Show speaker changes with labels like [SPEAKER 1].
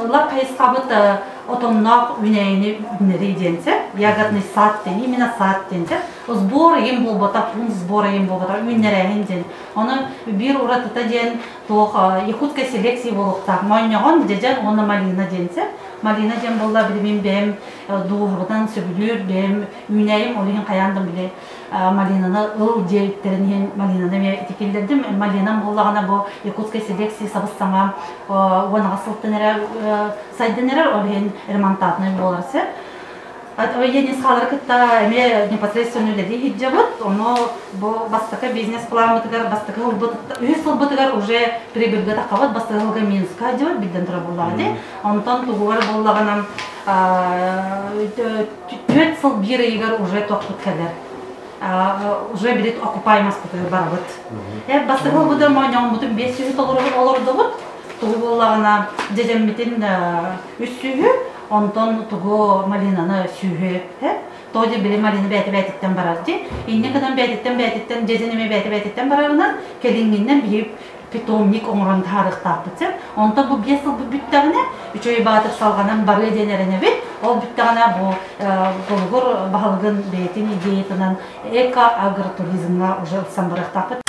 [SPEAKER 1] лап хайскабыт отоннак үнәйни үнәри денсе, ягатный сад ден, именно сад денсе, сбор им болбата, пун сбор им болбата, үнәрәйін ден. Оны бир уратыта ден, тоқ якутская селекция болуқтақ, майнягон дежен, оны малина денсе, малина ден болда білмен бәм дуғырдан сөбілер, бәм үнәйім, олығын қаяндым біле малинаны ыл дейіттерінен малинаны мен етекелдердім. Малинам болағына бұл якутская селекция сабыстаңа оныға сылттынырар, сайдынырар, олығын ремонтатный боларсы. Я не сказала, что я непосредственно людей хиджабот, но бастака бизнес-план бутыгар, бастака бутыгар уже прибыль гатакават, бастака Минска делать, биден трабулады. Антон тугуар боллаганам 4 сыл бир игар уже тоқпыт кадер. Уже билет окупаемость бутыгар барабыт. Бастака бутыгар майнан бутым 500 олорды бут. Тугу боллагана дедеммитин үссүгү. Онтон тугу малинаны сүйе, тоди биле малины бәйті-бәйтіттен барарды. Инне кадан бәйтіттен, жезенеме бәйті-бәйтіттен барарынан, келингеннен бейіп питомник оңырын тарық таппытсы. Онтон бұл 5 жыл бүттіғіне, 3 ой батыр салғанын бары денеріне бет, ол бүттіғіне бұл бағылғын бәйтін идеятынан эко-агротуризмға уже ұлсан барық таппыт.